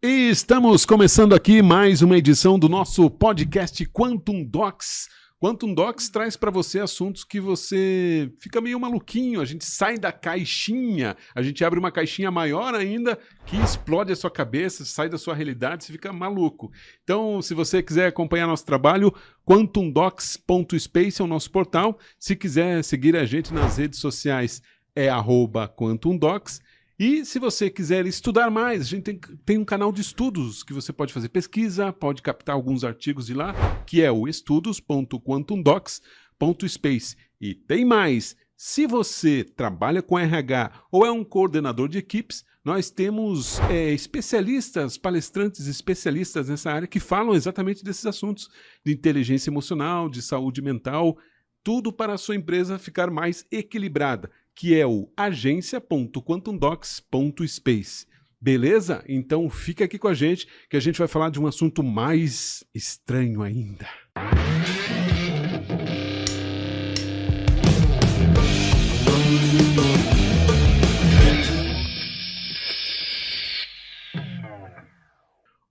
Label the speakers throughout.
Speaker 1: E estamos começando aqui mais uma edição do nosso podcast Quantum Docs. Quantum Docs traz para você assuntos que você fica meio maluquinho, a gente sai da caixinha, a gente abre uma caixinha maior ainda que explode a sua cabeça, sai da sua realidade, você fica maluco. Então, se você quiser acompanhar nosso trabalho, quantumdocs.space é o nosso portal. Se quiser seguir a gente nas redes sociais, é @quantumdocs. E se você quiser estudar mais, a gente tem um canal de estudos que você pode fazer pesquisa, pode captar alguns artigos de lá, que é o estudos.quantumdocs.space. E tem mais, se você trabalha com RH ou é um coordenador de equipes, nós temos especialistas, palestrantes especialistas nessa área que falam exatamente desses assuntos, de inteligência emocional, de saúde mental, tudo para a sua empresa ficar mais equilibrada, que é o agência.quantumdocs.space. Beleza? Então fica aqui com a gente, que a gente vai falar de um assunto mais estranho ainda.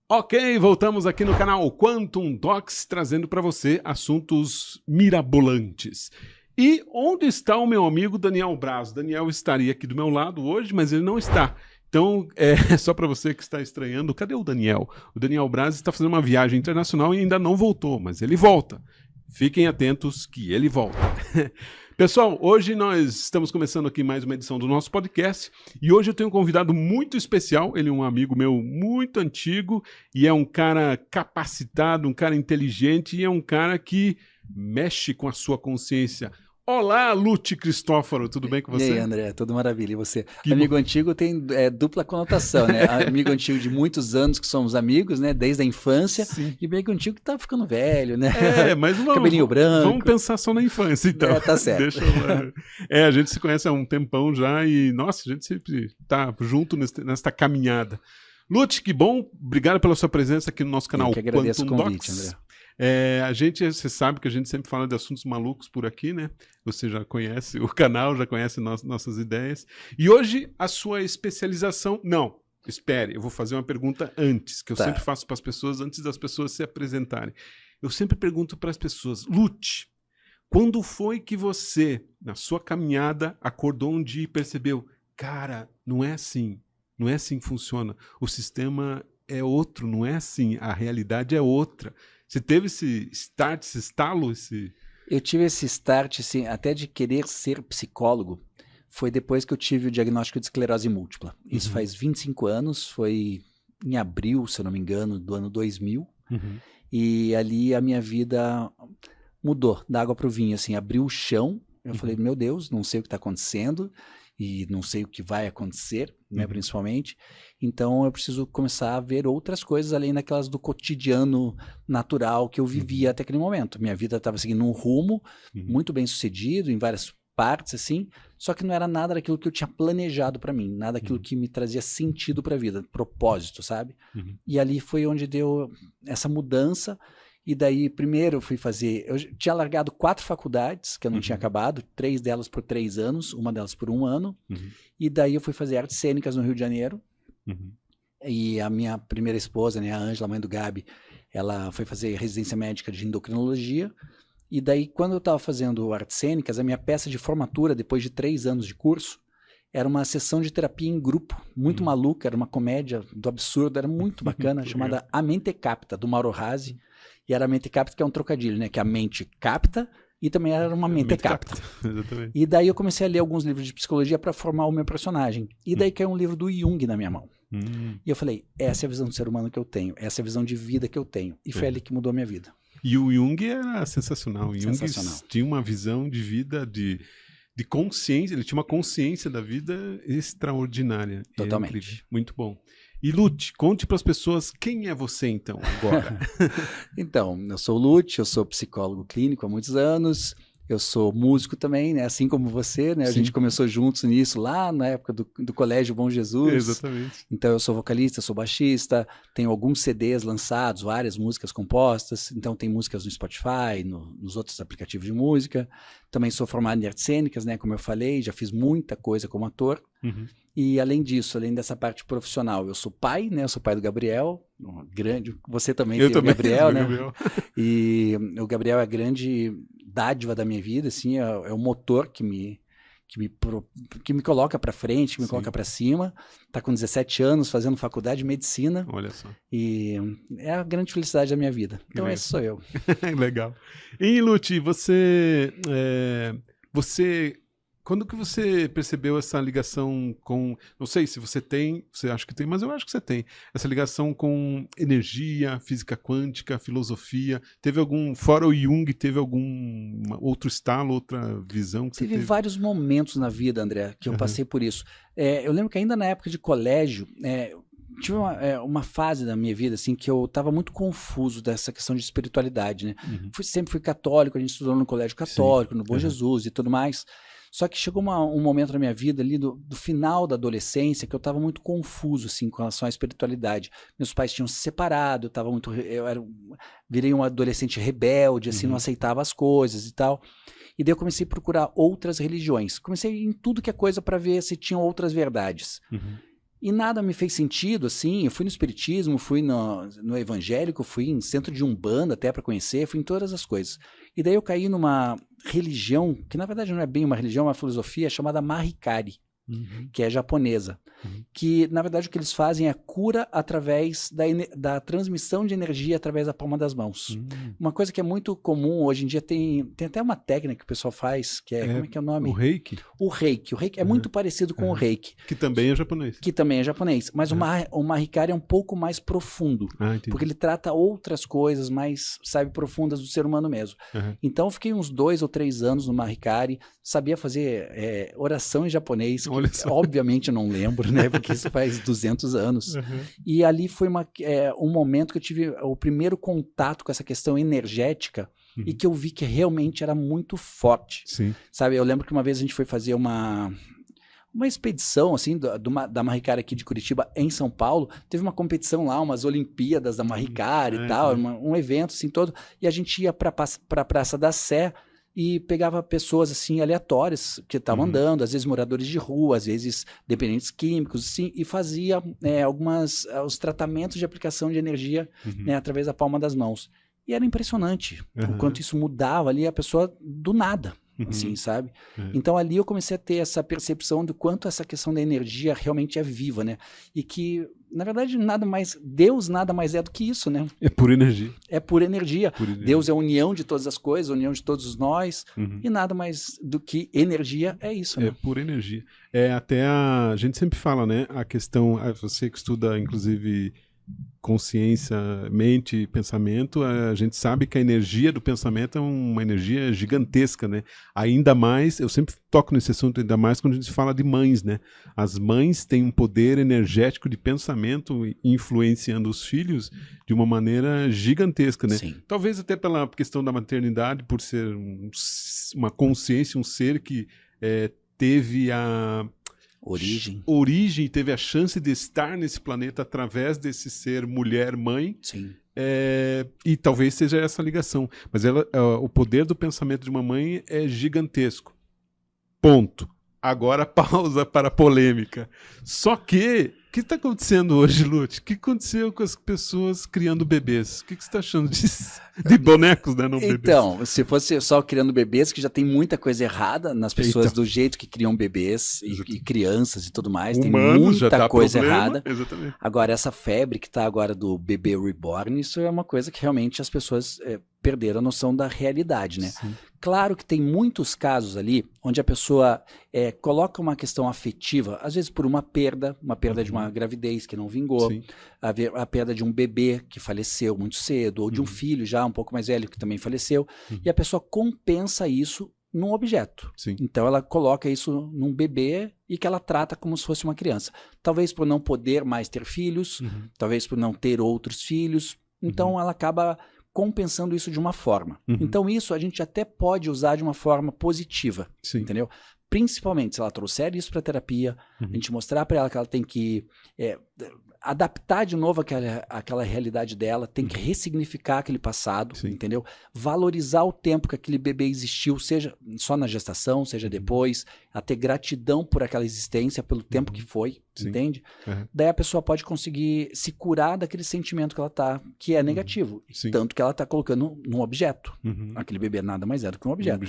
Speaker 1: Ok, voltamos aqui no canal Quantum Docs, trazendo para você assuntos mirabolantes. E onde está o meu amigo Daniel Braz? Daniel estaria aqui do meu lado hoje, mas ele não está. Então, só para você que está estranhando, cadê o Daniel? O Daniel Braz está fazendo uma viagem internacional e ainda não voltou, mas ele volta. Fiquem atentos que ele volta. Pessoal, hoje nós estamos começando aqui mais uma edição do nosso podcast e hoje eu tenho um convidado muito especial. Ele é um amigo meu muito antigo e é um cara capacitado, um cara inteligente e é um cara que mexe com a sua consciência. Olá, Lute Cristófaro, tudo bem com você?
Speaker 2: E aí, André, tudo maravilha. E você?
Speaker 1: Que
Speaker 2: amigo antigo tem dupla conotação, né? Amigo antigo de muitos anos que somos amigos, né? Desde a infância.
Speaker 1: Sim.
Speaker 2: E amigo antigo que tá ficando velho, né?
Speaker 1: Mas vamos,
Speaker 2: cabelinho branco.
Speaker 1: Vamos pensar só na infância, então.
Speaker 2: Tá certo.
Speaker 1: Deixa eu... a gente se conhece há um tempão já e, nossa, a gente sempre tá junto nesta caminhada. Lute, que bom. Obrigado pela sua presença aqui no nosso canal.
Speaker 2: Eu que agradeço
Speaker 1: Quantum
Speaker 2: o convite,
Speaker 1: Docs.
Speaker 2: André.
Speaker 1: Você sabe que a gente sempre fala de assuntos malucos por aqui, né? Você já conhece o canal, já conhece nossas ideias. E hoje a sua especialização... Não, espere, eu vou fazer uma pergunta antes, que eu sempre faço para as pessoas, antes das pessoas se apresentarem. Eu sempre pergunto para as pessoas, Lute, quando foi que você, na sua caminhada, acordou um dia e percebeu, cara, não é assim que funciona. O sistema é outro, não é assim, a realidade é outra. Você teve esse start, esse estalo?
Speaker 2: Eu tive esse start, assim, até de querer ser psicólogo. Foi depois que eu tive o diagnóstico de esclerose múltipla. Isso faz 25 anos, foi em abril, se eu não me engano, do ano 2000. E ali a minha vida mudou, da água para o vinho, assim, abriu o chão. Eu falei, meu Deus, não sei o que está acontecendo. E não sei o que vai acontecer, né, principalmente. Então eu preciso começar a ver outras coisas além daquelas do cotidiano natural que eu vivia até aquele momento. Minha vida estava seguindo um rumo muito bem sucedido em várias partes, assim, só que não era nada daquilo que eu tinha planejado para mim, nada daquilo que me trazia sentido para a vida, propósito, sabe? E ali foi onde deu essa mudança. E daí, primeiro, eu fui fazer... Eu tinha largado 4 faculdades, que eu não tinha acabado, 3 delas por 3 anos, uma delas por 1 ano. E daí eu fui fazer artes cênicas no Rio de Janeiro. E a minha primeira esposa, né, a Ângela, mãe do Gabi, ela foi fazer residência médica de endocrinologia. E daí, quando eu estava fazendo artes cênicas, a minha peça de formatura, depois de 3 anos de curso, era uma sessão de terapia em grupo, muito maluca, era uma comédia do absurdo, era muito bacana, chamada A Mente Capta, do Mauro Razzi. E era a mente capta, que é um trocadilho, né? Que a mente capta e também era uma mente capta.
Speaker 1: Exatamente.
Speaker 2: E daí eu comecei a ler alguns livros de psicologia para formar o meu personagem. E daí caiu um livro do Jung na minha mão. E eu falei, essa é a visão do ser humano que eu tenho, essa é a visão de vida que eu tenho. E foi ali que mudou a minha vida.
Speaker 1: E o Jung era sensacional. O Jung tinha uma visão de vida, de consciência, ele tinha uma consciência da vida extraordinária.
Speaker 2: Totalmente.
Speaker 1: Muito bom. E Lute, conte para as pessoas quem é você então, agora.
Speaker 2: Então, eu sou o Lute, eu sou psicólogo clínico há muitos anos, eu sou músico também, né? Assim como você, né? A gente começou juntos nisso lá na época do Colégio Bom Jesus.
Speaker 1: Exatamente.
Speaker 2: Então eu sou vocalista, sou baixista, tenho alguns CDs lançados, várias músicas compostas, então tem músicas no Spotify, nos outros aplicativos de música. Também sou formado em artes cênicas, né? Como eu falei, já fiz muita coisa como ator. E além disso, além dessa parte profissional, eu sou pai, né? Eu sou pai do Gabriel, grande. Você também tem o Gabriel, né? Gabriel. E o Gabriel é a grande dádiva da minha vida, assim, é o motor que me coloca para frente, que me coloca para cima. Tá com 17 anos, fazendo faculdade de medicina.
Speaker 1: Olha só.
Speaker 2: E é a grande felicidade da minha vida. Então esse sou eu.
Speaker 1: Legal. E Lute, você quando que você percebeu essa ligação com, não sei se você tem, você acha que tem, mas eu acho que você tem, essa ligação com energia, física quântica, filosofia, teve algum, fora o Jung, teve algum outro estalo, outra visão que você teve?
Speaker 2: Teve vários momentos na vida, André, que eu passei por isso. Eu lembro que ainda na época de colégio, tive uma fase da minha vida assim que eu estava muito confuso dessa questão de espiritualidade, né? Sempre fui católico, a gente estudou no colégio católico, no Bom Jesus e tudo mais. Só que chegou um momento na minha vida ali do final da adolescência que eu estava muito confuso assim com relação à espiritualidade. Meus pais tinham se separado, virei um adolescente rebelde, assim, não aceitava as coisas e tal. E daí eu comecei a procurar outras religiões. Comecei em tudo que é coisa para ver se tinham outras verdades. E nada me fez sentido, assim, eu fui no espiritismo, fui no evangélico, fui em centro de Umbanda até para conhecer, fui em todas as coisas. E daí eu caí numa religião, que na verdade não é bem uma religião, é uma filosofia chamada Mahikari, que é japonesa. Que na verdade o que eles fazem é cura através da transmissão de energia através da palma das mãos. Uma coisa que é muito comum hoje em dia, tem até uma técnica que o pessoal faz, que como é que é o nome?
Speaker 1: O Reiki?
Speaker 2: O Reiki é muito parecido com o Reiki.
Speaker 1: Que também é japonês.
Speaker 2: Que também é japonês, mas o Mahikari é um pouco mais profundo, porque ele trata outras coisas mais, profundas do ser humano mesmo. Então eu fiquei uns 2 ou 3 anos no Mahikari, sabia fazer oração em japonês, que obviamente eu não lembro, né? Porque isso faz 200 anos. E ali foi um momento que eu tive o primeiro contato com essa questão energética e que eu vi que realmente era muito forte.
Speaker 1: Sim.
Speaker 2: Sabe, eu lembro que uma vez a gente foi fazer uma expedição, assim, da Mahikari aqui de Curitiba em São Paulo. Teve uma competição lá, umas Olimpíadas da Mahikari e tal, um evento assim todo. E a gente ia para a Praça da Sé e pegava pessoas assim aleatórias que estavam andando, às vezes moradores de rua, às vezes dependentes químicos, assim, e fazia os tratamentos de aplicação de energia através da palma das mãos. E era impressionante o quanto isso mudava ali a pessoa do nada. Assim, sabe? Então ali eu comecei a ter essa percepção do quanto essa questão da energia realmente é viva, né? E que, na verdade, Deus nada mais é do que isso, né?
Speaker 1: É pura energia.
Speaker 2: É pura energia. Deus é a união de todas as coisas, a união de todos nós, e nada mais do que energia é isso, né?
Speaker 1: É pura energia. Até a gente sempre fala, né? A questão, você que estuda, inclusive, consciência, mente, pensamento, a gente sabe que a energia do pensamento é uma energia gigantesca, né? Ainda mais, eu sempre toco nesse assunto, ainda mais quando a gente fala de mães, né? As mães têm um poder energético de pensamento influenciando os filhos de uma maneira gigantesca, né?
Speaker 2: Sim.
Speaker 1: Talvez até pela questão da maternidade, por ser uma consciência, um ser que teve a origem, teve a chance de estar nesse planeta através desse ser mulher-mãe.
Speaker 2: Sim.
Speaker 1: E talvez seja essa ligação. Mas o poder do pensamento de uma mãe é gigantesco. Ponto. Agora pausa para a polêmica. Só que, o que está acontecendo hoje, Lute? O que aconteceu com as pessoas criando bebês? O que você está achando disso? De bonecos, né? Não bebês.
Speaker 2: Então, se fosse só criando bebês, que já tem muita coisa errada nas pessoas do jeito que criam bebês e crianças e tudo mais.
Speaker 1: Humanos,
Speaker 2: tem muita
Speaker 1: já tá
Speaker 2: coisa
Speaker 1: problema.
Speaker 2: errada.
Speaker 1: Exatamente.
Speaker 2: Agora, essa febre que está agora do bebê reborn, isso é uma coisa que realmente as pessoas perderam a noção da realidade, né?
Speaker 1: Sim.
Speaker 2: Claro que tem muitos casos ali onde a pessoa coloca uma questão afetiva, às vezes por uma perda de uma gravidez que não vingou, a perda de um bebê que faleceu muito cedo, ou de um filho já um pouco mais velho que também faleceu, e a pessoa compensa isso num objeto.
Speaker 1: Sim.
Speaker 2: Então ela coloca isso num bebê e que ela trata como se fosse uma criança. Talvez por não poder mais ter filhos, talvez por não ter outros filhos, então ela acaba compensando isso de uma forma. Então isso a gente até pode usar de uma forma positiva, entendeu? Principalmente se ela trouxer isso para terapia, a gente mostrar para ela que ela tem que adaptar de novo aquela realidade dela, tem que ressignificar aquele passado, entendeu? Valorizar o tempo que aquele bebê existiu, seja só na gestação, seja depois, a ter gratidão por aquela existência, pelo tempo que foi, entende? Daí a pessoa pode conseguir se curar daquele sentimento que ela tá, que é negativo, tanto que ela tá colocando num objeto. Aquele bebê nada mais é do que um objeto.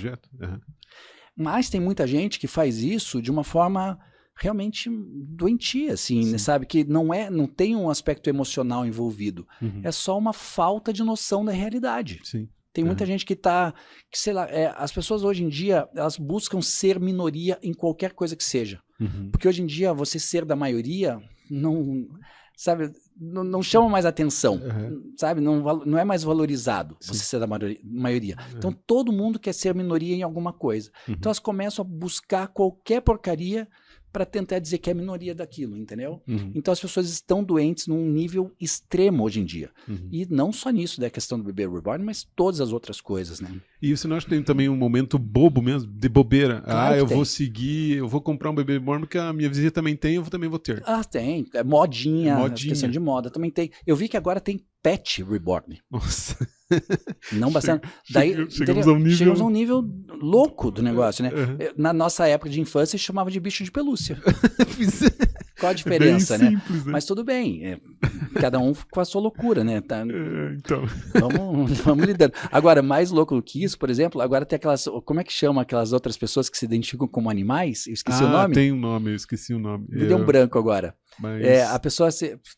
Speaker 2: Mas tem muita gente que faz isso de uma forma realmente doentia, assim, sabe? Que não tem um aspecto emocional envolvido. É só uma falta de noção da realidade. Tem muita gente que sei lá, as pessoas hoje em dia, elas buscam ser minoria em qualquer coisa que seja. Porque hoje em dia, você ser da maioria, sabe, não chama mais atenção, sabe? Não é mais valorizado você ser da maioria. Então, todo mundo quer ser minoria em alguma coisa. Então, elas começam a buscar qualquer porcaria para tentar dizer que é minoria daquilo, entendeu? Então as pessoas estão doentes num nível extremo hoje em dia. E não só nisso, da questão do bebê reborn, mas todas as outras coisas, né?
Speaker 1: E isso nós temos também um momento bobo mesmo, de bobeira.
Speaker 2: Claro
Speaker 1: eu vou seguir, eu vou comprar um bebê reborn porque a minha vizinha também tem, eu também vou ter.
Speaker 2: Tem. É modinha, questão de moda também tem. Eu vi que agora tem pet reborn.
Speaker 1: Nossa.
Speaker 2: Não bastante. Daí chegamos a um nível louco do negócio, né? Na nossa época de infância, chamava de bicho de pelúcia. Qual a diferença,
Speaker 1: bem simples, né?
Speaker 2: Mas tudo bem. Cada um com a sua loucura, né?
Speaker 1: Então.
Speaker 2: Vamos lidando. Agora, mais louco do que isso, por exemplo, agora tem aquelas... Como é que chama aquelas outras pessoas que se identificam como animais? Eu esqueci o nome.
Speaker 1: Tem um nome, eu esqueci o nome.
Speaker 2: Me deu um branco agora.
Speaker 1: Mas...
Speaker 2: a pessoa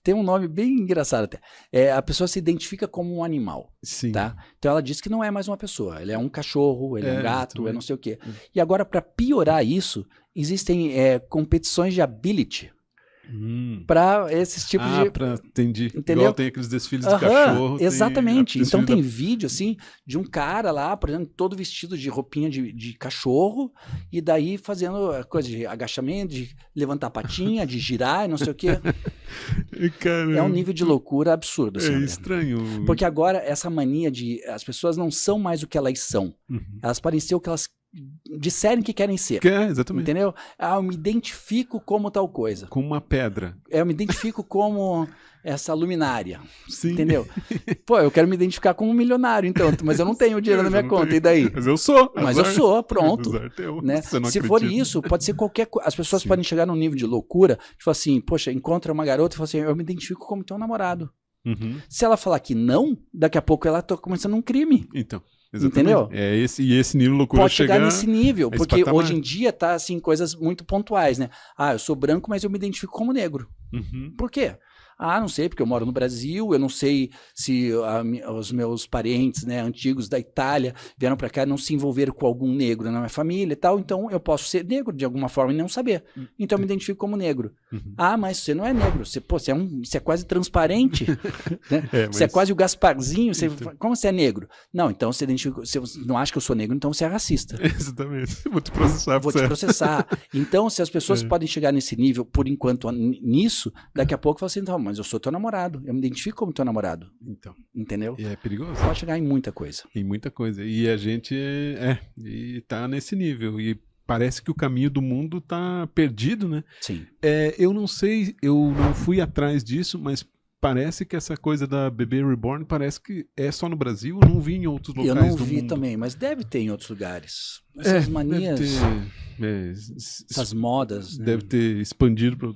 Speaker 2: tem um nome bem engraçado até. A pessoa se identifica como um animal. Tá? Então ela diz que não é mais uma pessoa. Ele é um cachorro, ele é um gato, é não sei o quê. E agora, para piorar isso, existem competições de ability. Para esses tipos de...
Speaker 1: Entendi.
Speaker 2: Entendeu?
Speaker 1: Igual tem aqueles desfiles de cachorro.
Speaker 2: Exatamente. Então tem vídeo, assim, de um cara lá, por exemplo, todo vestido de roupinha de cachorro, e daí fazendo coisa de agachamento, de levantar a patinha, de girar e não sei o quê.
Speaker 1: Caramba.
Speaker 2: É um nível de loucura absurdo. Assim,
Speaker 1: estranho.
Speaker 2: Porque agora essa mania de... As pessoas não são mais o que elas são. Elas podem ser o que elas disserem que querem ser.
Speaker 1: Exatamente.
Speaker 2: Entendeu? Eu me identifico como tal coisa.
Speaker 1: Como uma pedra.
Speaker 2: Eu me identifico como essa luminária.
Speaker 1: Sim.
Speaker 2: Entendeu? Pô, eu quero me identificar como um milionário, então, mas eu não tenho dinheiro na minha conta, e daí?
Speaker 1: Mas eu sou.
Speaker 2: Mas eu sou, pronto. Né?
Speaker 1: Se
Speaker 2: for isso, pode ser qualquer coisa. As pessoas podem chegar num nível de loucura, tipo assim, poxa, encontra uma garota e fala assim, eu me identifico como teu namorado. Se ela falar que não, daqui a pouco ela tá começando um crime.
Speaker 1: Então. Exatamente.
Speaker 2: Entendeu?
Speaker 1: Esse nível de loucura
Speaker 2: pode chegar nesse nível, porque
Speaker 1: patamar.
Speaker 2: Hoje em dia tá assim, coisas muito pontuais, né? Eu sou branco, mas eu me identifico como negro. Por quê? Não sei, porque eu moro no Brasil, eu não sei se os meus parentes, né, antigos da Itália vieram para cá e não se envolveram com algum negro na minha família e tal, então eu posso ser negro de alguma forma e não saber. Então eu me identifico como negro. Mas você não é negro, você é quase transparente, né? Você é quase o Gasparzinho, como você é negro? Não, então você não acha que eu sou negro, então você é racista.
Speaker 1: Exatamente, vou te processar.
Speaker 2: Vou te processar. Então, se as pessoas podem chegar nesse nível, por enquanto, nisso, daqui a pouco você fala assim, mas eu sou teu namorado, eu me identifico como teu namorado.
Speaker 1: Então.
Speaker 2: Entendeu?
Speaker 1: E é perigoso.
Speaker 2: Pode chegar em muita coisa.
Speaker 1: Em muita coisa. E a gente e tá nesse nível. E parece que o caminho do mundo tá perdido, né?
Speaker 2: Sim.
Speaker 1: Eu não sei, eu não fui atrás disso, mas parece que essa coisa da bebê reborn parece que é só no Brasil, eu não vi em outros locais do mundo.
Speaker 2: Eu não vi também, mas deve ter em outros lugares. Essas manias, essas modas.
Speaker 1: Deve ter expandido para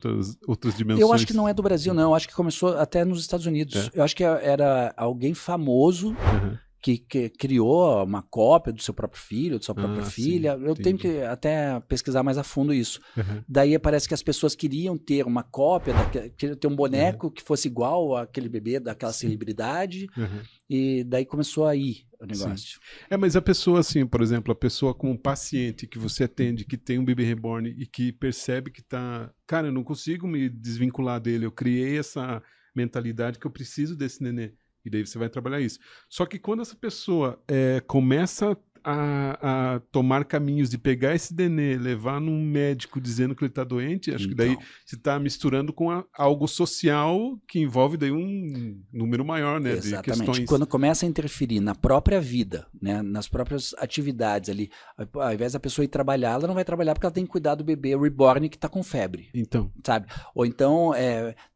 Speaker 1: outras dimensões.
Speaker 2: Eu acho que não é do Brasil, não. Eu acho que começou até nos Estados Unidos. Eu acho que era alguém famoso que criou uma cópia do seu próprio filho, de sua própria filha. Eu tenho que até pesquisar mais a fundo isso. Daí parece que as pessoas queriam ter uma cópia, queriam ter um boneco que fosse igual àquele bebê daquela celebridade. E daí começou a ir o negócio.
Speaker 1: Mas a pessoa assim, por exemplo, a pessoa com um paciente que você atende, que tem um bebê reborn e que percebe que tá... Cara, eu não consigo me desvincular dele, eu criei essa mentalidade que eu preciso desse nenê. E daí você vai trabalhar isso. Só que quando essa pessoa começa a tomar caminhos de pegar esse nenê, levar num médico dizendo que ele está doente, acho que daí você está misturando com algo social que envolve daí um número maior, né, de questões.
Speaker 2: Quando começa a interferir na própria vida, né, nas próprias atividades ali, ao invés da pessoa ir trabalhar, ela não vai trabalhar porque ela tem que cuidar do bebê reborn que está com febre.
Speaker 1: Então.
Speaker 2: Sabe? Ou então,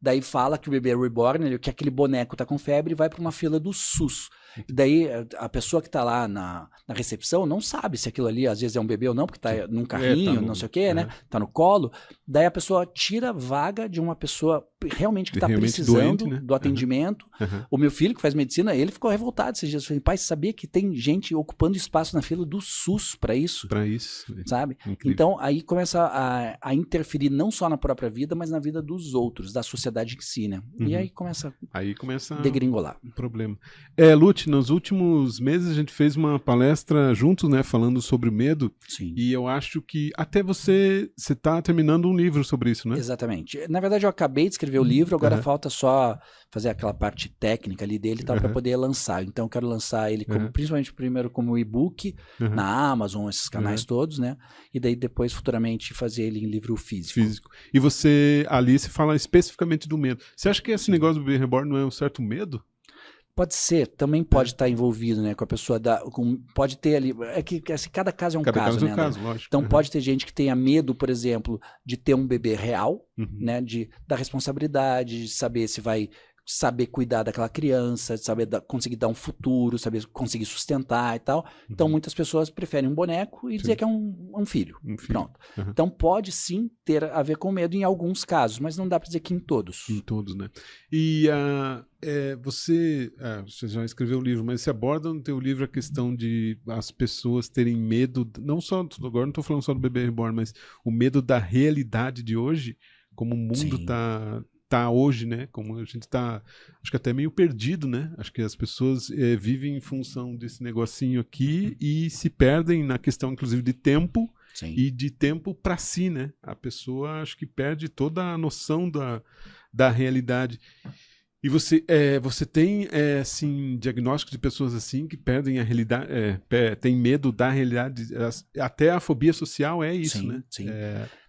Speaker 2: daí fala que o bebê reborn, que aquele boneco está com febre e vai para uma fila do SUS. E daí a pessoa que está lá na recepção não sabe se aquilo ali às vezes é um bebê ou não, porque está num carrinho, não sei o quê, né? Está no colo. Daí a pessoa tira a vaga de uma pessoa realmente que está precisando
Speaker 1: doente, né?
Speaker 2: do atendimento. O meu filho que faz medicina, ele ficou revoltado esses dias. Eu falei, pai, você sabia que tem gente ocupando espaço na fila do SUS para isso?
Speaker 1: Para isso.
Speaker 2: Sabe?
Speaker 1: Incrível.
Speaker 2: Então aí começa a interferir não só na própria vida, mas na vida dos outros, da sociedade em si, né? E aí começa a degringolar.
Speaker 1: Um problema. Lute, nos últimos meses a gente fez uma palestra juntos, né, falando sobre o medo.
Speaker 2: Sim.
Speaker 1: E eu acho que até você está terminando um livro sobre isso, né?
Speaker 2: Exatamente. Na verdade, eu acabei de escrever o livro, agora falta só fazer aquela parte técnica ali dele para poder lançar. Então, eu quero lançar ele principalmente primeiro como e-book na Amazon, esses canais todos, né? E daí depois, futuramente, fazer ele em livro físico.
Speaker 1: E você, ali, se fala especificamente do medo. Você acha que esse negócio do bebê reborn não é um certo medo?
Speaker 2: Pode ser, também pode estar envolvido, né, com a pessoa, pode ter ali, assim, cada caso é um caso, né?
Speaker 1: Lógico.
Speaker 2: Então pode ter gente que tenha medo, por exemplo, de ter um bebê real, né, da responsabilidade, de saber se vai saber cuidar daquela criança, de saber conseguir dar um futuro, saber conseguir sustentar e tal. Então muitas pessoas preferem um boneco e dizer que é um filho. Pronto. Então pode sim ter a ver com medo em alguns casos, mas não dá para dizer que em todos.
Speaker 1: Em todos, né? E você já escreveu o livro, mas você aborda no teu livro a questão de as pessoas terem medo, não só, agora não estou falando só do bebê reborn, mas o medo da realidade de hoje, como o mundo tá hoje, né? Como a gente tá, acho que até meio perdido, né? Acho que as pessoas vivem em função desse negocinho aqui e se perdem na questão, inclusive, de tempo. Sim. E de tempo para si, né? A pessoa acho que perde toda a noção da realidade. E você tem assim, diagnóstico de pessoas assim que perdem a realidade, tem medo da realidade, até a fobia social é isso, né?
Speaker 2: Sim.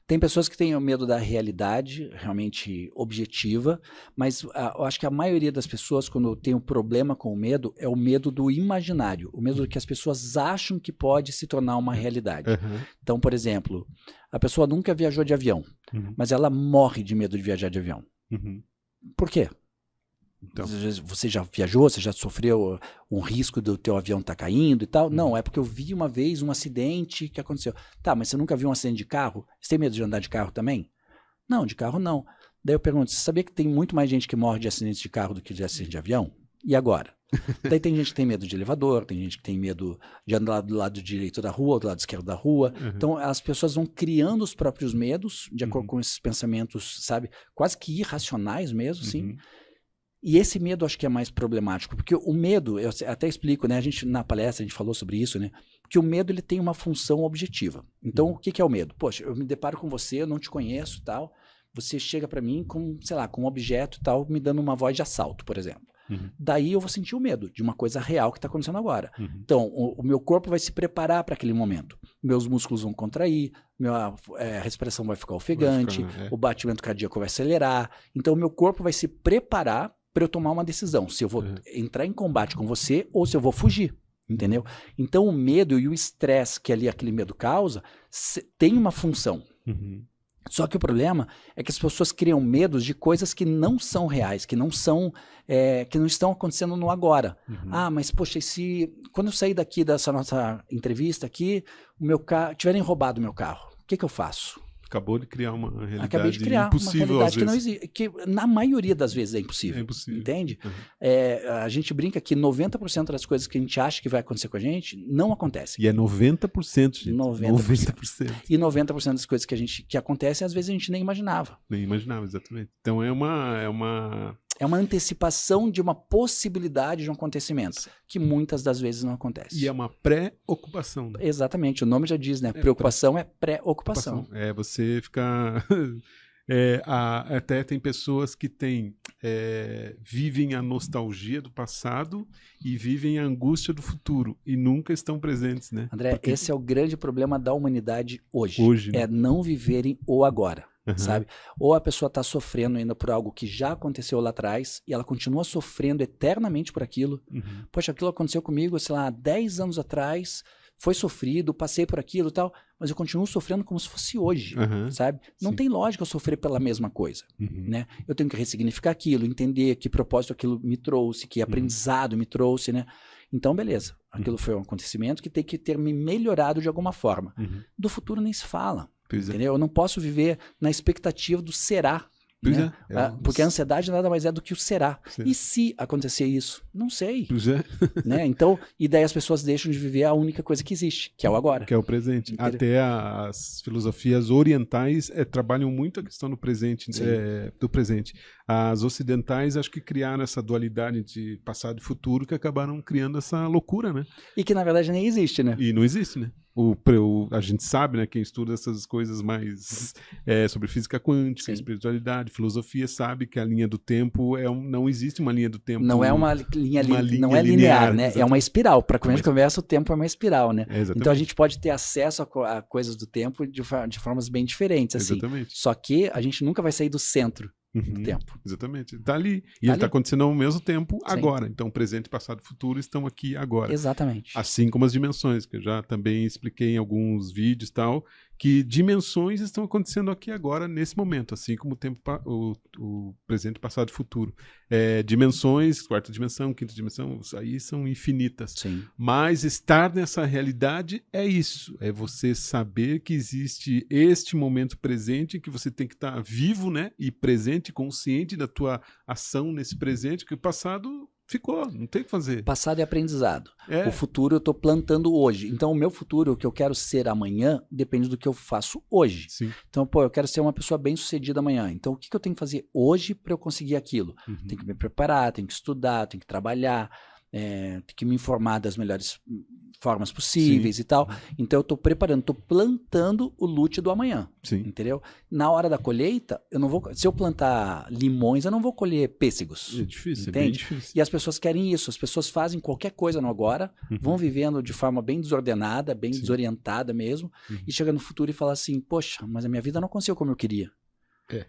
Speaker 2: Tem pessoas que têm o medo da realidade realmente objetiva, mas eu acho que a maioria das pessoas, quando tem um problema com o medo, é o medo do imaginário, o medo que as pessoas acham que pode se tornar uma realidade. Então, por exemplo, a pessoa nunca viajou de avião, mas ela morre de medo de viajar de avião. Por quê? Então. Você já viajou, você já sofreu um risco do teu avião estar caindo e tal? Não, é porque eu vi uma vez um acidente que aconteceu. Tá, mas você nunca viu um acidente de carro? Você tem medo de andar de carro também? Não, de carro não. Daí eu pergunto, você sabia que tem muito mais gente que morre de acidentes de carro do que de acidente de avião? E agora? Daí tem gente que tem medo de elevador, tem gente que tem medo de andar do lado direito da rua, do lado esquerdo da rua. Então as pessoas vão criando os próprios medos de acordo com esses pensamentos, sabe? Quase que irracionais mesmo, sim. E esse medo acho que é mais problemático, porque o medo, eu até explico, né? Na palestra a gente falou sobre isso, né? Porque o medo ele tem uma função objetiva. Então o que é o medo? Poxa, eu me deparo com você, eu não te conheço, tal. Você chega para mim com, sei lá, com um objeto e tal, me dando uma voz de assalto, por exemplo. Daí eu vou sentir o medo de uma coisa real que está acontecendo agora. Então o meu corpo vai se preparar para aquele momento. Meus músculos vão contrair, a respiração vai ficar ofegante, o batimento cardíaco vai acelerar. Então o meu corpo vai se preparar para eu tomar uma decisão, se eu vou entrar em combate com você ou se eu vou fugir, entendeu? Então o medo e o estresse que ali aquele medo causa tem uma função. Só que o problema é que as pessoas criam medos de coisas que não são reais, que não estão acontecendo no agora. Mas poxa, quando eu sair daqui dessa nossa entrevista aqui, tiverem roubado o meu carro, o que eu faço?
Speaker 1: Acabou de criar uma realidade
Speaker 2: Acabei de criar
Speaker 1: impossível,
Speaker 2: uma realidade que não existe, que na maioria das vezes é impossível.
Speaker 1: É impossível.
Speaker 2: Entende? A gente brinca que 90% das coisas que a gente acha que vai acontecer com a gente não acontecem.
Speaker 1: E é 90%, gente.
Speaker 2: 90%. E 90% das coisas que acontecem, às vezes a gente nem imaginava.
Speaker 1: Nem imaginava, exatamente. Então é uma
Speaker 2: antecipação de uma possibilidade de um acontecimento, que muitas das vezes não acontece.
Speaker 1: E é uma pré-ocupação. Né?
Speaker 2: Exatamente, o nome já diz, né? Preocupação é pré-ocupação.
Speaker 1: Você ficar... Até tem pessoas que vivem a nostalgia do passado e vivem a angústia do futuro e nunca estão presentes, né?
Speaker 2: André,
Speaker 1: Porque
Speaker 2: esse é o grande problema da humanidade hoje.
Speaker 1: Hoje, né?
Speaker 2: É não viverem o agora.
Speaker 1: Uhum.
Speaker 2: Sabe? Ou a pessoa está sofrendo ainda por algo que já aconteceu lá atrás e ela continua sofrendo eternamente por aquilo.
Speaker 1: Uhum.
Speaker 2: Poxa, aquilo aconteceu comigo, sei lá, 10 anos atrás, foi sofrido, passei por aquilo e tal, mas eu continuo sofrendo como se fosse hoje, sabe? Não
Speaker 1: Sim.
Speaker 2: tem lógica eu sofrer pela mesma coisa, né? Eu tenho que ressignificar aquilo, entender que propósito aquilo me trouxe, que aprendizado me trouxe, né? Então, beleza, aquilo foi um acontecimento que tem que ter me melhorado de alguma forma. Do futuro nem se fala. Entendeu? Eu não posso viver na expectativa do será. Né? Porque a ansiedade nada mais é do que o será.
Speaker 1: Sim.
Speaker 2: E se acontecer isso? Não sei.
Speaker 1: Pois é.
Speaker 2: Né? Então, e daí as pessoas deixam de viver a única coisa que existe, que é o agora.
Speaker 1: Que é o presente.
Speaker 2: Entendeu?
Speaker 1: Até as filosofias orientais trabalham muito a questão do presente, do presente. As ocidentais acho que criaram essa dualidade de passado e futuro que acabaram criando essa loucura, né?
Speaker 2: E que na verdade nem existe, né?
Speaker 1: E não existe, né? A gente sabe, né, quem estuda essas coisas mais sobre física quântica, espiritualidade, filosofia, sabe que a linha do tempo não existe uma linha do tempo.
Speaker 2: Não é uma linha não é linear, né? Exatamente. É uma espiral. Para começo de conversa, o tempo é uma espiral, né? Então a gente pode ter acesso a coisas do tempo de formas bem diferentes, assim.
Speaker 1: Exatamente.
Speaker 2: Só que a gente nunca vai sair do centro do tempo.
Speaker 1: Exatamente. Está ali. E ele está acontecendo ao mesmo tempo agora. Então, presente, passado e futuro estão aqui agora.
Speaker 2: Exatamente.
Speaker 1: Assim como as dimensões, que eu já também expliquei em alguns vídeos e tal, que dimensões estão acontecendo aqui agora, nesse momento, assim como o presente, passado e futuro. Dimensões, quarta dimensão, quinta dimensão, aí são infinitas.
Speaker 2: Sim.
Speaker 1: Mas estar nessa realidade é isso. É você saber que existe este momento presente, que você tem que estar vivo, né? E presente, consciente da tua ação nesse presente, que o passado ficou, não tem o que fazer.
Speaker 2: Passado é aprendizado. O futuro eu estou plantando hoje. Então, o meu futuro, o que eu quero ser amanhã, depende do que eu faço hoje.
Speaker 1: Sim.
Speaker 2: Então, eu quero ser uma pessoa bem-sucedida amanhã. Então, o que eu tenho que fazer hoje para eu conseguir aquilo? Tenho que me preparar, tenho que estudar, tenho que trabalhar, tenho que me informar das melhores formas possíveis e tal. Então, eu estou preparando, estou plantando o lote do amanhã.
Speaker 1: Sim.
Speaker 2: Entendeu? Na hora da colheita, eu não vou. Se eu plantar limões, eu não vou colher pêssegos.
Speaker 1: É difícil,
Speaker 2: entende?
Speaker 1: É bem difícil.
Speaker 2: E as pessoas querem isso. As pessoas fazem qualquer coisa no agora, vão vivendo de forma bem desordenada, bem desorientada mesmo, e chega no futuro e fala assim: poxa, mas a minha vida não aconteceu como eu queria.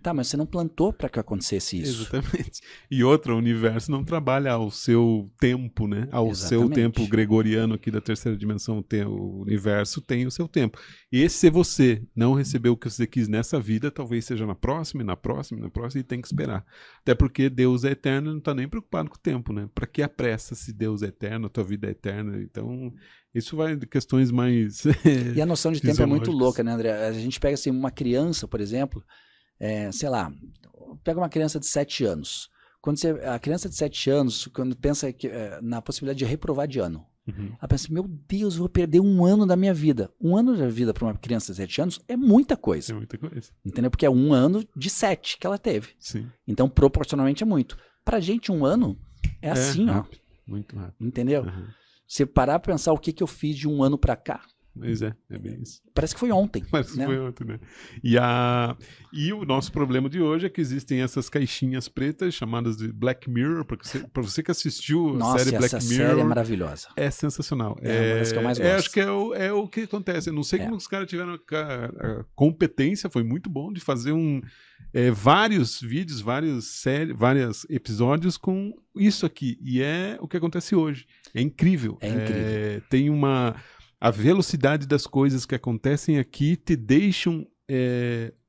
Speaker 2: Tá, mas você não plantou para que acontecesse isso.
Speaker 1: Exatamente. E outra, o universo não trabalha ao seu tempo, né? Ao seu tempo gregoriano aqui da terceira dimensão, o universo tem o seu tempo. E se você não recebeu o que você quis nessa vida, talvez seja na próxima, e tem que esperar. Até porque Deus é eterno e não está nem preocupado com o tempo, né? Para que a pressa se Deus é eterno, a tua vida é eterna? Então, isso vai de questões mais
Speaker 2: E a noção de tempo é muito louca, né, André? A gente pega assim, uma criança, por exemplo, sei lá, pega uma criança de 7 anos. A criança de 7 anos, quando pensa na possibilidade de reprovar de ano, ela pensa, meu Deus, eu vou perder um ano da minha vida. Um ano da vida para uma criança de 7 anos é muita coisa.
Speaker 1: É muita coisa.
Speaker 2: Entendeu? Porque é um ano de 7 que ela teve.
Speaker 1: Sim.
Speaker 2: Então, proporcionalmente é muito. Pra gente, um ano é assim,
Speaker 1: rápido, muito rápido.
Speaker 2: Entendeu? Se parar pra pensar o que eu fiz de um ano pra cá.
Speaker 1: Pois é bem isso.
Speaker 2: Parece que foi ontem.
Speaker 1: Parece que foi ontem, né? E o nosso problema de hoje é que existem essas caixinhas pretas chamadas de Black Mirror, pra você que assistiu a série Black Mirror.
Speaker 2: Essa série é maravilhosa.
Speaker 1: É sensacional.
Speaker 2: É uma das que eu mais gosto.
Speaker 1: Acho que é o que acontece. Eu não sei como os caras tiveram a competência, foi muito bom de fazer vários vídeos, vários episódios com isso aqui. E é o que acontece hoje. É incrível.
Speaker 2: É incrível.
Speaker 1: Tem a velocidade das coisas que acontecem aqui te deixam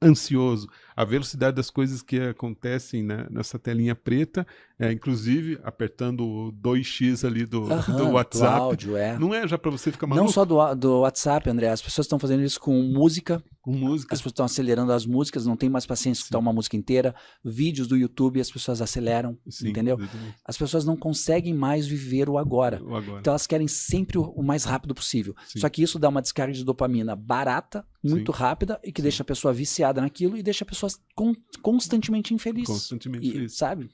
Speaker 1: ansioso. A velocidade das coisas que acontecem nessa telinha preta, inclusive apertando o 2x ali do WhatsApp.
Speaker 2: Do áudio,
Speaker 1: Não é já para você ficar maluco?
Speaker 2: Não só do WhatsApp, André. As pessoas estão fazendo isso com música. As pessoas estão acelerando as músicas, não tem mais paciência de escutar uma música inteira. Vídeos do YouTube, as pessoas aceleram, entendeu? Exatamente. As pessoas não conseguem mais viver o agora. Então elas querem sempre o mais rápido possível. Só que isso dá uma descarga de dopamina barata, muito rápida, e que deixa a pessoa viciada naquilo e deixa a pessoa constantemente infeliz.
Speaker 1: Constantemente infeliz.
Speaker 2: Sabe?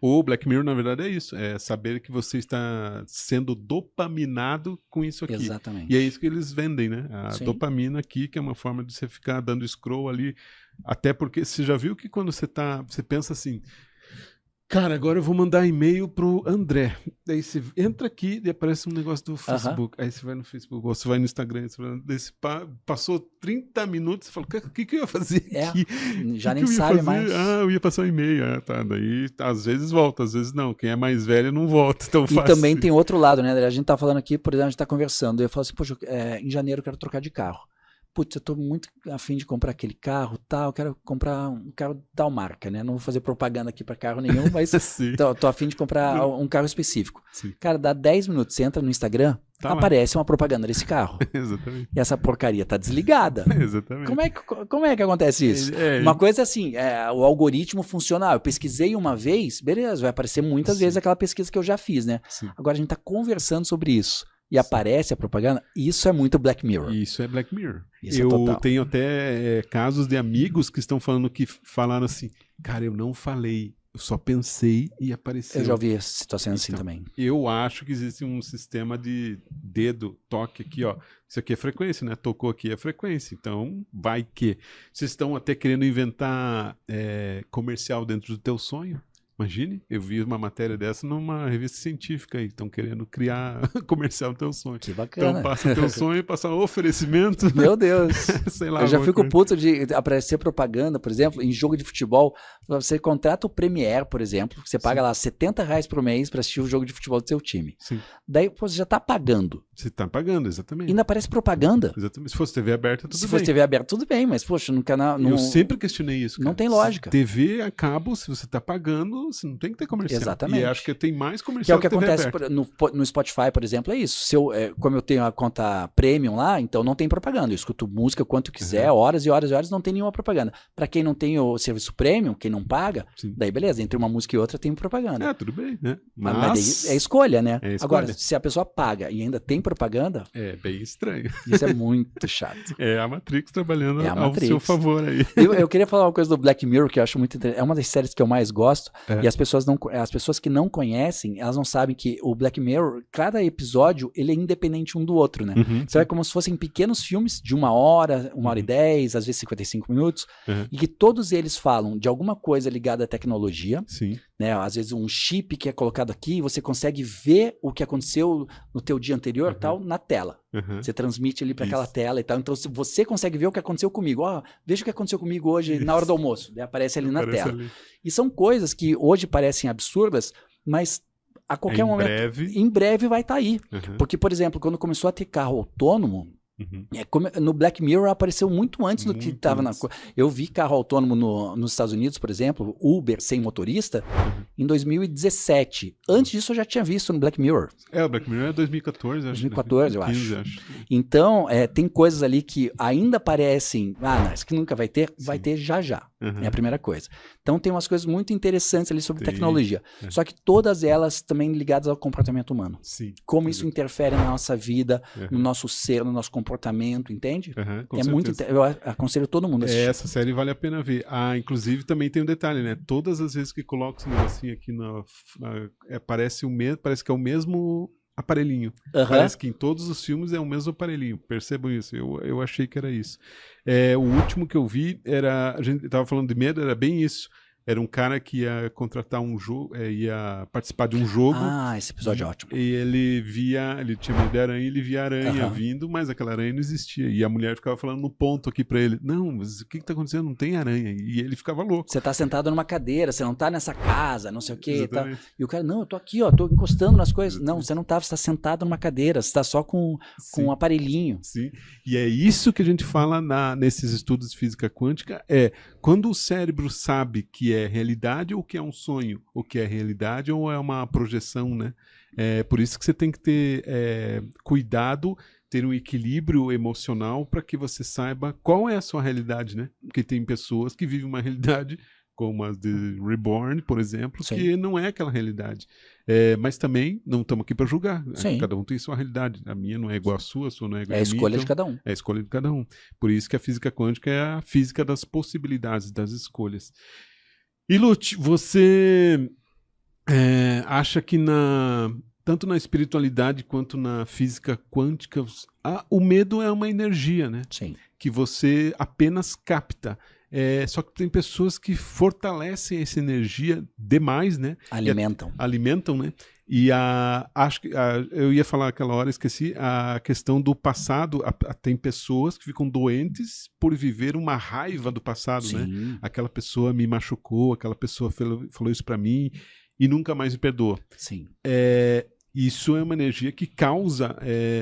Speaker 1: O Black Mirror, na verdade, é isso. É saber que você está sendo dopaminado com isso aqui.
Speaker 2: Exatamente.
Speaker 1: E é isso que eles vendem, né? A dopamina aqui, que é uma forma de você ficar dando scroll ali Até porque você já viu que quando você pensa assim, cara, agora eu vou mandar e-mail pro André. Daí você entra aqui e aparece um negócio do Facebook. Aí você vai no Facebook, ou você vai no Instagram, passou 30 minutos, você fala, o que eu ia fazer aqui?
Speaker 2: Já nem sabe mais.
Speaker 1: Eu ia passar um e-mail. Tá. Daí, às vezes volta, às vezes não. Quem é mais velho não volta tão fácil.
Speaker 2: E também tem outro lado, né, André? A gente tá falando aqui, por exemplo, a gente tá conversando. Eu falo assim, poxa, em janeiro eu quero trocar de carro. Putz, eu tô muito afim de comprar aquele carro, tal, eu quero comprar um carro tal marca, né? Não vou fazer propaganda aqui para carro nenhum, mas tô afim de comprar um carro específico.
Speaker 1: Sim.
Speaker 2: Cara, dá 10 minutos, você entra no Instagram, aparece uma propaganda desse carro.
Speaker 1: Exatamente.
Speaker 2: E essa porcaria tá desligada.
Speaker 1: Exatamente.
Speaker 2: Como é que acontece isso? Uma coisa assim, o algoritmo funciona. Eu pesquisei uma vez, beleza, vai aparecer muitas vezes aquela pesquisa que eu já fiz, né?
Speaker 1: Sim.
Speaker 2: Agora a gente tá conversando sobre isso. E aparece a propaganda, isso é muito Black Mirror.
Speaker 1: Isso é Black Mirror.
Speaker 2: Eu
Speaker 1: tenho até casos de amigos que estão falando que falaram assim, cara, eu não falei, eu só pensei e apareceu.
Speaker 2: Eu já ouvi situações assim também.
Speaker 1: Eu acho que existe um sistema de dedo, toque aqui, ó. Isso aqui é frequência, né? Tocou aqui é frequência. Então, vai que. Vocês estão até querendo inventar comercial dentro do teu sonho? Imagine, eu vi uma matéria dessa numa revista científica aí, estão querendo criar comercial do teu sonho.
Speaker 2: Que bacana.
Speaker 1: Então passa o teu sonho, passa oferecimento.
Speaker 2: Meu Deus.
Speaker 1: Sei lá.
Speaker 2: Eu já fico puto de aparecer propaganda, por exemplo, em jogo de futebol. Você contrata o Premiere, por exemplo, você paga lá R$70 por mês para assistir o jogo de futebol do seu time.
Speaker 1: Sim.
Speaker 2: Daí você já está pagando.
Speaker 1: Você está pagando, exatamente.
Speaker 2: E ainda aparece propaganda.
Speaker 1: Exatamente. Se fosse TV aberta, tudo bem.
Speaker 2: Se fosse TV aberta, tudo bem, mas poxa, no canal...
Speaker 1: Eu sempre questionei isso, cara.
Speaker 2: Não tem lógica.
Speaker 1: TV a cabo, se você está pagando, você não tem que ter comercial.
Speaker 2: Exatamente.
Speaker 1: E acho que tem mais
Speaker 2: que é o que
Speaker 1: TV
Speaker 2: acontece no Spotify, por exemplo, é isso. Como eu tenho a conta premium lá, então não tem propaganda. Eu escuto música quanto quiser, horas e horas e horas, não tem nenhuma propaganda. Para quem não tem o serviço premium, quem não paga, daí beleza, entre uma música e outra tem propaganda.
Speaker 1: Tudo bem, né?
Speaker 2: Mas daí é escolha, né?
Speaker 1: É escolha.
Speaker 2: Agora, se a pessoa paga e ainda tem propaganda...
Speaker 1: É bem estranho.
Speaker 2: Isso é muito chato.
Speaker 1: É a Matrix trabalhando ao seu favor aí.
Speaker 2: Eu queria falar uma coisa do Black Mirror que eu acho muito interessante. É uma das séries que eu mais gosto. E as pessoas que não conhecem, elas não sabem que o Black Mirror, cada episódio, ele é independente um do outro, né? Então é como se fossem pequenos filmes de 1 hora, 1h10, às vezes 55 minutos, e que todos eles falam de alguma coisa ligada à tecnologia.
Speaker 1: Sim.
Speaker 2: Né? Às vezes um chip que é colocado aqui, você consegue ver o que aconteceu no teu dia anterior tal, na tela. Você transmite ali para aquela tela e tal. Então você consegue ver o que aconteceu comigo. Veja o que aconteceu comigo hoje na hora do almoço. Daí aparece ali na tela. E são coisas que hoje parecem absurdas, mas a qualquer momento, em breve vai estar aí. Porque, por exemplo, quando começou a ter carro autônomo, no Black Mirror apareceu muito antes do que estava na... Eu vi carro autônomo nos Estados Unidos, por exemplo, Uber sem motorista, em 2017. Antes disso eu já tinha visto no Black Mirror.
Speaker 1: O Black Mirror é 2014, acho.
Speaker 2: 2014, 2015, eu acho. Então, tem coisas ali que ainda parecem... não, isso que nunca vai ter, vai ter já já. É a primeira coisa. Então tem umas coisas muito interessantes ali sobre tecnologia. Só que todas elas também ligadas ao comportamento humano.
Speaker 1: Sim.
Speaker 2: Como isso interfere na nossa vida, no nosso ser, no nosso comportamento, entende? Eu aconselho todo mundo a assistir.
Speaker 1: Essa série vale a pena ver. Inclusive também tem um detalhe, né? Todas as vezes que coloca esse negocinho aqui parece que é o mesmo aparelhinho. Parece que em todos os filmes é o mesmo aparelhinho. Percebam isso. Eu achei que era isso. O último que eu vi a gente tava falando de medo, era bem isso. Era um cara que ia contratar um jogo, ia participar de um jogo.
Speaker 2: Esse episódio é ótimo.
Speaker 1: E ele tinha medo de aranha, ele via a aranha vindo, mas aquela aranha não existia. E a mulher ficava falando no ponto aqui pra ele, não, mas o que tá acontecendo? Não tem aranha. E ele ficava louco.
Speaker 2: Você tá sentado numa cadeira, você não tá nessa casa, não sei o quê. Tá. E o cara, não, eu tô aqui, ó, tô encostando nas coisas. Não, você não tá, você tá sentado numa cadeira, você tá só com um aparelhinho.
Speaker 1: Sim, e é isso que a gente fala nesses estudos de física quântica, quando o cérebro sabe que é realidade ou que é um sonho, ou que é realidade ou é uma projeção, né? Por isso que você tem que ter cuidado, ter um equilíbrio emocional para que você saiba qual é a sua realidade, né? Porque tem pessoas que vivem uma realidade como as de Reborn, por exemplo, que não é aquela realidade. Mas também não estamos aqui para julgar. Cada um tem sua realidade. A minha não é igual à sua não é igual a minha.
Speaker 2: É a escolha de cada um.
Speaker 1: É a escolha de cada um. Por isso que a física quântica é a física das possibilidades, das escolhas. E Lute, você acha que tanto na espiritualidade quanto na física quântica, o medo é uma energia, né?
Speaker 2: Sim.
Speaker 1: Que você apenas capta. Só que tem pessoas que fortalecem essa energia demais, né? Alimentam, né? E acho que eu ia falar aquela hora, esqueci, a questão do passado. Tem pessoas que ficam doentes por viver uma raiva do passado,
Speaker 2: Sim.
Speaker 1: né? Aquela pessoa me machucou, aquela pessoa falou isso pra mim e nunca mais me perdoa.
Speaker 2: Sim.
Speaker 1: Isso é uma energia que causa,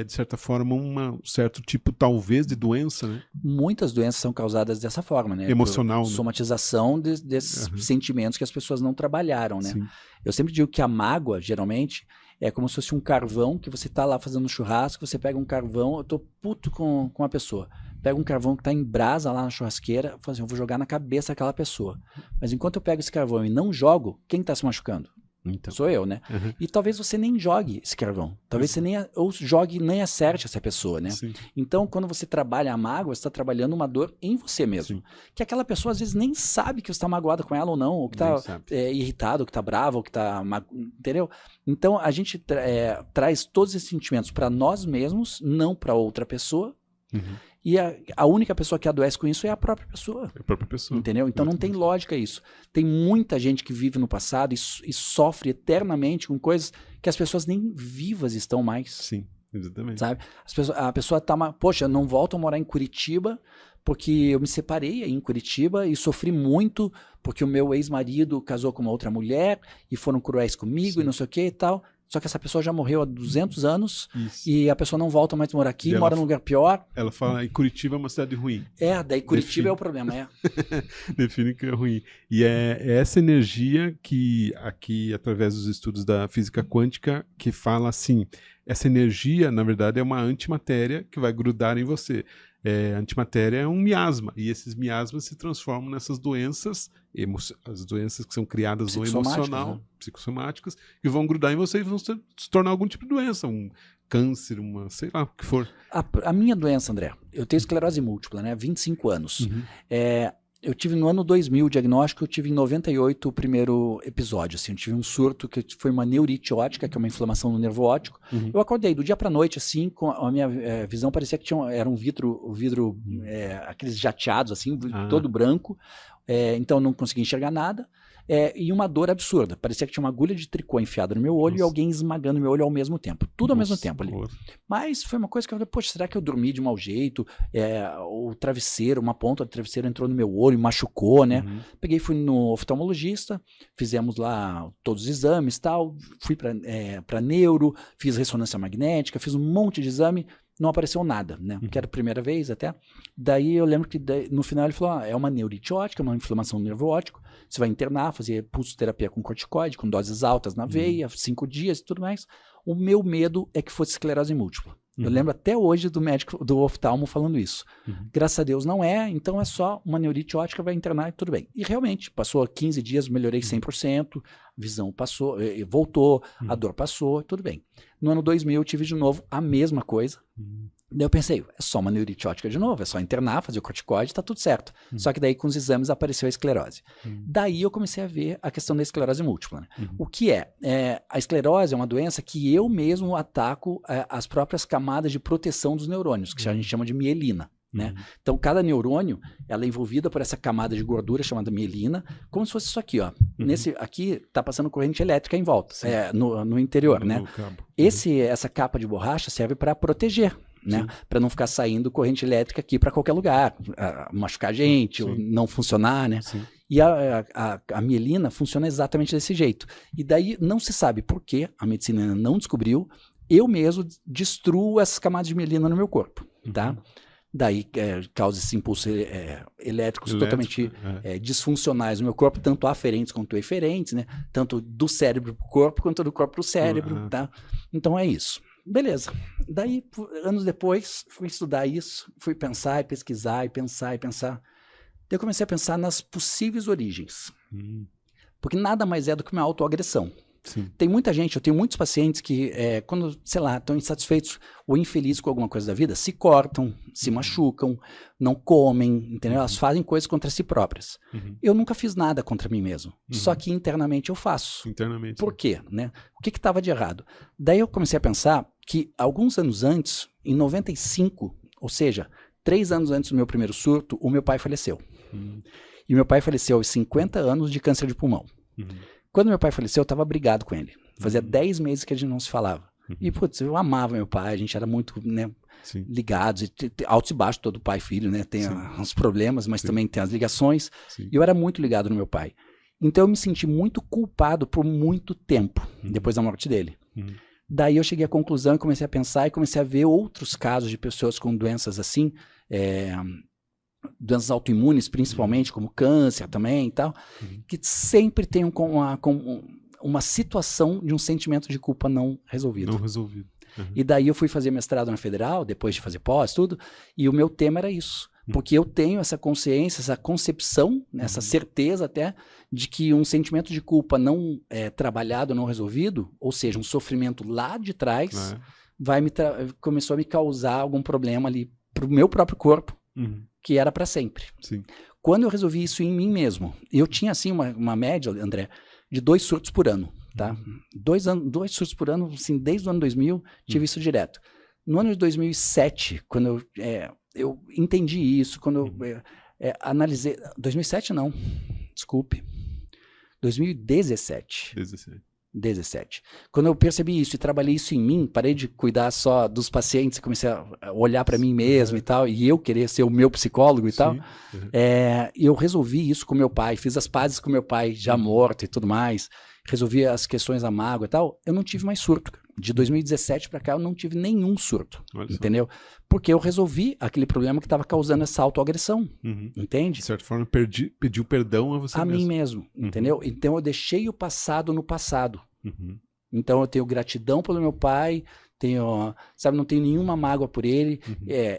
Speaker 1: de certa forma, um certo tipo, talvez, de doença, né?
Speaker 2: Muitas doenças são causadas dessa forma, né?
Speaker 1: Emocional, né?
Speaker 2: Somatização desses sentimentos que as pessoas não trabalharam, né?
Speaker 1: Sim.
Speaker 2: Eu sempre digo que a mágoa, geralmente, é como se fosse um carvão que você tá lá fazendo um churrasco, você pega um carvão, eu tô puto com a pessoa. Pega um carvão que tá em brasa lá na churrasqueira, falo assim, eu vou jogar na cabeça daquela pessoa. Mas enquanto eu pego esse carvão e não jogo, quem tá se machucando?
Speaker 1: Então.
Speaker 2: Sou eu, né? E talvez você nem jogue esse carvão. Talvez você ou jogue nem acerte essa pessoa, né?
Speaker 1: Sim. Então,
Speaker 2: quando você trabalha a mágoa, você está trabalhando uma dor em você mesmo. Sim. Que aquela pessoa, às vezes, nem sabe que você está magoado com ela ou não, ou que está irritado, ou que está bravo, ou que está... Entendeu? Então, a gente traz todos esses sentimentos para nós mesmos, não para outra pessoa. E a única pessoa que adoece com isso é a própria pessoa.
Speaker 1: É a própria pessoa.
Speaker 2: Entendeu? Então não tem lógica isso. Tem muita gente que vive no passado e sofre eternamente com coisas que as pessoas nem vivas estão mais.
Speaker 1: Sim, exatamente.
Speaker 2: Sabe? A pessoa tá... Poxa, eu não volto a morar em Curitiba porque eu me separei aí em Curitiba e sofri muito porque o meu ex-marido casou com uma outra mulher e foram cruéis comigo e não sei o que e tal. Só que essa pessoa já morreu há 200 anos e a pessoa não volta mais a morar aqui, mora num lugar pior.
Speaker 1: Ela fala que Curitiba é uma cidade ruim.
Speaker 2: Daí Curitiba é o problema,
Speaker 1: Define que é ruim. E é essa energia que aqui, através dos estudos da física quântica, que fala assim, essa energia, na verdade, é uma antimatéria que vai grudar em você. A antimatéria é um miasma, e esses miasmas se transformam nessas doenças, as doenças que são criadas no emocional, psicossomáticas, que vão grudar em você e vão se tornar algum tipo de doença, um câncer, sei lá, o que for.
Speaker 2: A minha doença, André, eu tenho esclerose múltipla, né, 25 anos. Eu tive no ano 2000 o diagnóstico, eu tive em 98 o primeiro episódio, assim, eu tive um surto que foi uma neurite óptica, que é uma inflamação no nervo óptico. Eu acordei do dia pra noite, assim, com a minha visão parecia que era um vidro aqueles jateados, assim, todo branco, então eu não conseguia enxergar nada. E uma dor absurda, parecia que tinha uma agulha de tricô enfiada no meu olho e alguém esmagando meu olho ao mesmo tempo, tudo ao mesmo tempo ali. Mas foi uma coisa que eu falei, poxa, será que eu dormi de mau jeito? O travesseiro, uma ponta do travesseiro entrou no meu olho e machucou, né? Peguei, fui no oftalmologista, fizemos lá todos os exames e tal, fui pra neuro, fiz ressonância magnética, fiz um monte de exame, não apareceu nada, né? Que era a primeira vez até. Daí eu lembro que no final ele falou, é uma neurite óptica, uma inflamação no nervo óptico, você vai internar, fazer pulsoterapia com corticoide, com doses altas na veia, 5 dias e tudo mais. O meu medo é que fosse esclerose múltipla. Eu lembro até hoje do médico, do oftalmo falando isso. Graças a Deus não é, então é só uma neurite óptica, vai internar e tudo bem. E realmente, passou 15 dias, melhorei 100%, a visão passou, voltou, a dor passou, tudo bem. No ano 2000 eu tive de novo a mesma coisa. Daí eu pensei, é só uma neurite óptica de novo, é só internar, fazer o corticoide, tá tudo certo. Só que daí com os exames apareceu a esclerose. Daí eu comecei a ver a questão da esclerose múltipla. Né? O que a esclerose é uma doença que eu mesmo ataco as próprias camadas de proteção dos neurônios, que a gente chama de mielina. Né? Então cada neurônio ela é envolvida por essa camada de gordura chamada mielina, como se fosse isso aqui, ó. Aqui está passando corrente elétrica em volta, no interior, né? Essa capa de borracha serve para proteger, né? Para não ficar saindo corrente elétrica aqui para qualquer lugar, machucar a gente, ou não funcionar, né? E a mielina funciona exatamente desse jeito. E daí não se sabe por que a medicina ainda não descobriu. Eu mesmo destruo essas camadas de mielina no meu corpo, tá? Daí causa esses impulsos elétricos totalmente disfuncionais no meu corpo, tanto aferentes quanto eferentes, né? Tanto do cérebro para o corpo, quanto do corpo para o cérebro, tá? Então é isso. Beleza. Daí, anos depois, fui estudar isso, fui pensar e pesquisar e pensar e pensar. Daí eu comecei a pensar nas possíveis origens. Porque nada mais é do que uma autoagressão. Tem muita gente, eu tenho muitos pacientes que, quando, sei lá, estão insatisfeitos ou infelizes com alguma coisa da vida, se cortam, se machucam, não comem, entendeu? Elas fazem coisas contra si próprias. Eu nunca fiz nada contra mim mesmo, só que internamente eu faço.
Speaker 1: Internamente.
Speaker 2: Por quê? Né? O que estava de errado? Daí eu comecei a pensar que alguns anos antes, em 95, ou seja, 3 anos antes do meu primeiro surto, o meu pai faleceu. E meu pai faleceu aos 50 anos de câncer de pulmão. Quando meu pai faleceu, eu estava brigado com ele. Fazia 10 meses que a gente não se falava. E, putz, eu amava meu pai, a gente era muito, né, ligados, altos e baixos, todo pai e filho, né, tem uns problemas, mas também tem as ligações. E eu era muito ligado no meu pai. Então eu me senti muito culpado por muito tempo, depois da morte dele. Daí eu cheguei à conclusão e comecei a pensar e comecei a ver outros casos de pessoas com doenças assim, doenças autoimunes principalmente, como câncer também e tal, que sempre tem uma situação de um sentimento de culpa não resolvido.
Speaker 1: Não resolvido.
Speaker 2: E daí eu fui fazer mestrado na Federal, depois de fazer pós, tudo, e o meu tema era isso. Porque eu tenho essa consciência, essa concepção, essa certeza até, de que um sentimento de culpa não trabalhado, não resolvido, ou seja, um sofrimento lá de trás, começou a me causar algum problema ali pro meu próprio corpo, que era para sempre. Quando eu resolvi isso em mim mesmo, eu tinha assim uma média, André, de 2 surtos por ano, tá? 2 surtos por ano, assim, desde o ano 2000, tive isso direto. No ano de 2007, quando eu entendi isso, quando eu analisei... 2007 não, desculpe. 2017. 17. Quando eu percebi isso e trabalhei isso em mim, parei de cuidar só dos pacientes, comecei a olhar para mim mesmo e tal, e eu querer ser o meu psicólogo e tal, eu resolvi isso com meu pai, fiz as pazes com meu pai já morto e tudo mais, resolvi as questões da mágoa e tal, eu não tive mais surto. De 2017 para cá eu não tive nenhum surto, entendeu? Porque eu resolvi aquele problema que estava causando essa autoagressão, entende?
Speaker 1: De certa forma, pediu perdão a você mesmo.
Speaker 2: A mim mesmo, entendeu? Então eu deixei o passado no passado. Então eu tenho gratidão pelo meu pai, não tenho nenhuma mágoa por ele,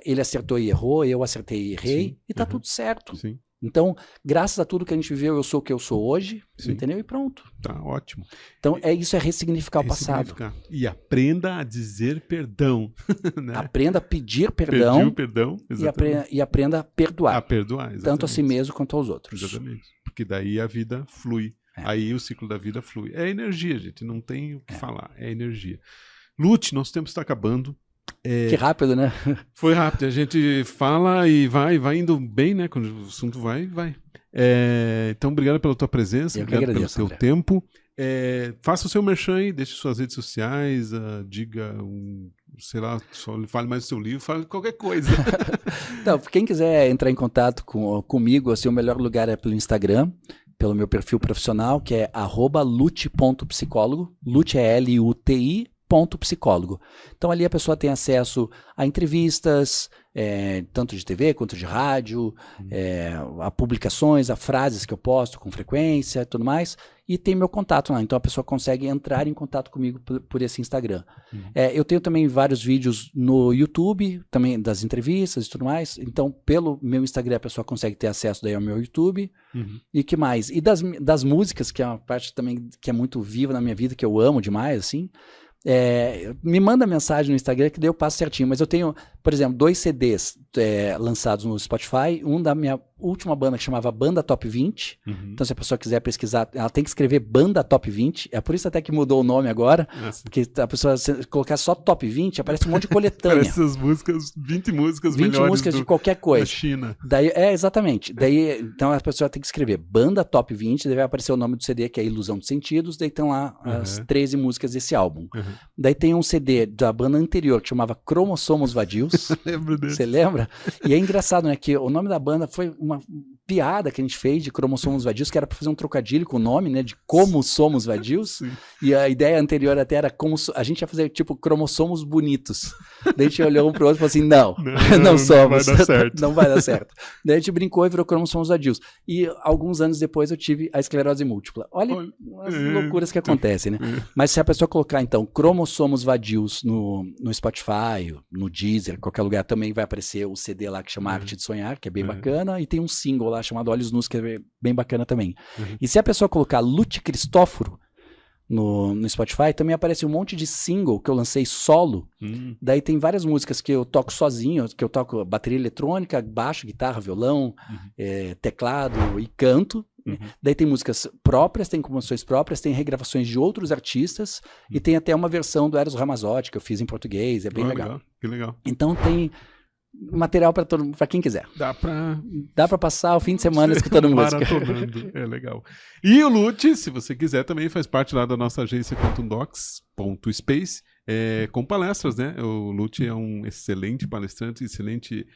Speaker 2: ele acertou e errou, eu acertei e errei, e tá tudo certo. Então, graças a tudo que a gente viveu, eu sou o que eu sou hoje, entendeu? E pronto.
Speaker 1: Tá ótimo.
Speaker 2: Então, isso é ressignificar o passado.
Speaker 1: E aprenda a dizer perdão. Né?
Speaker 2: Aprenda a pedir perdão.
Speaker 1: Pedir o perdão,
Speaker 2: e aprenda a perdoar.
Speaker 1: A perdoar, exatamente.
Speaker 2: Tanto a si mesmo quanto aos outros.
Speaker 1: Exatamente. Porque daí a vida flui. Aí o ciclo da vida flui. É energia, gente. Não tem o que falar. É energia. Lute, nosso tempo está acabando.
Speaker 2: Que rápido, né?
Speaker 1: Foi rápido. A gente fala e vai indo bem, né? Quando o assunto vai. Então, obrigado pela tua presença.
Speaker 2: Eu
Speaker 1: obrigado
Speaker 2: agradeço,
Speaker 1: pelo teu tempo. Faça o seu merchan aí, deixe suas redes sociais, diga sei lá, fale mais do seu livro, fale qualquer coisa.
Speaker 2: Então, quem quiser entrar em contato comigo, assim, o melhor lugar é pelo Instagram, pelo meu perfil profissional, que é @lute.psicólogo. Lute é L-U-T-I. .psicólogo. Então ali a pessoa tem acesso a entrevistas, tanto de TV quanto de rádio, a publicações, a frases que eu posto com frequência e tudo mais, e tem meu contato lá, então a pessoa consegue entrar em contato comigo por esse Instagram. Eu tenho também vários vídeos no YouTube, também das entrevistas e tudo mais, então pelo meu Instagram a pessoa consegue ter acesso daí ao meu YouTube, e que mais? E das músicas, que é uma parte também que é muito viva na minha vida, que eu amo demais, assim, me manda mensagem no Instagram que daí eu passo certinho, mas eu tenho, por exemplo, 2 CDs lançados no Spotify, um da minha última banda que chamava Banda Top 20, então se a pessoa quiser pesquisar, ela tem que escrever Banda Top 20, é por isso até que mudou o nome agora, porque a pessoa colocar só Top 20, aparece um monte de coletânea.
Speaker 1: Aparece essas músicas, 20 músicas
Speaker 2: 20
Speaker 1: melhores
Speaker 2: músicas de qualquer coisa.
Speaker 1: Da China.
Speaker 2: Daí, exatamente. Daí, então a pessoa tem que escrever Banda Top 20, daí vai aparecer o nome do CD, que é Ilusão dos Sentidos, daí estão lá as 13 músicas desse álbum. Daí tem um CD da banda anterior que chamava Cromossomos Vadios.
Speaker 1: Lembro desse.
Speaker 2: Você lembra? E é engraçado, né? Que o nome da banda foi uma piada que a gente fez de Cromossomos Vadios, que era para fazer um trocadilho com o nome, né? De Como Somos Vadios. E a ideia anterior até era como a gente ia fazer tipo cromossomos bonitos. Daí a gente olhou um pro outro e falou assim: não somos.
Speaker 1: Não vai dar certo.
Speaker 2: Não vai dar certo. Daí a gente brincou e virou Cromossomos Vadios. E alguns anos depois eu tive a esclerose múltipla. Olha as loucuras que acontecem, né? Mas se a pessoa colocar então Cromossomos Vadios no Spotify, no Deezer, qualquer lugar, também vai aparecer o CD lá que chama Arte de Sonhar, que é bem bacana, e tem um single lá chamado Olhos Nus, que é bem bacana também. E se a pessoa colocar Lute Cristóforo no Spotify, também aparece um monte de single que eu lancei solo. Daí tem várias músicas que eu toco sozinho, que eu toco bateria eletrônica, baixo, guitarra, violão, teclado e canto. Daí tem músicas próprias, tem composições próprias, tem regravações de outros artistas e tem até uma versão do Eros Ramazzotti que eu fiz em português, é bem legal.
Speaker 1: Que legal.
Speaker 2: Então tem material para quem quiser.
Speaker 1: Dá
Speaker 2: para passar o fim de semana escutando música.
Speaker 1: Maratonando, é legal. E o Lute, se você quiser, também faz parte lá da nossa agência QuantumDocs.space, com palestras, né? O Lute é um excelente palestrante, excelente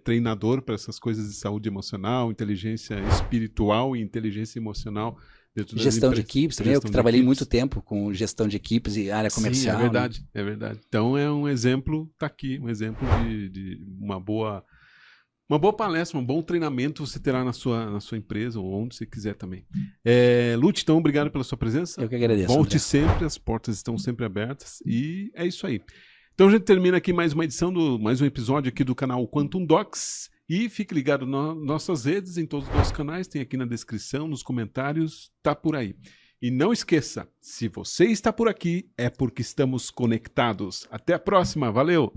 Speaker 1: treinador para essas coisas de saúde emocional, inteligência espiritual e inteligência emocional.
Speaker 2: Gestão de equipes também, eu que trabalhei muito tempo com gestão de equipes e área comercial.
Speaker 1: Sim, é verdade, né? É verdade. Então é um exemplo, tá aqui, um exemplo de uma boa palestra, um bom treinamento você terá na sua empresa ou onde você quiser também. Lute, então, obrigado pela sua presença.
Speaker 2: Eu que agradeço.
Speaker 1: Volte
Speaker 2: André.
Speaker 1: sempre, as portas estão sempre abertas e é isso aí. Então a gente termina aqui mais uma edição, mais um episódio aqui do canal Quantum Docs. E fique ligado nas nossas redes, em todos os nossos canais, tem aqui na descrição, nos comentários, tá por aí. E não esqueça, se você está por aqui, é porque estamos conectados. Até a próxima, valeu!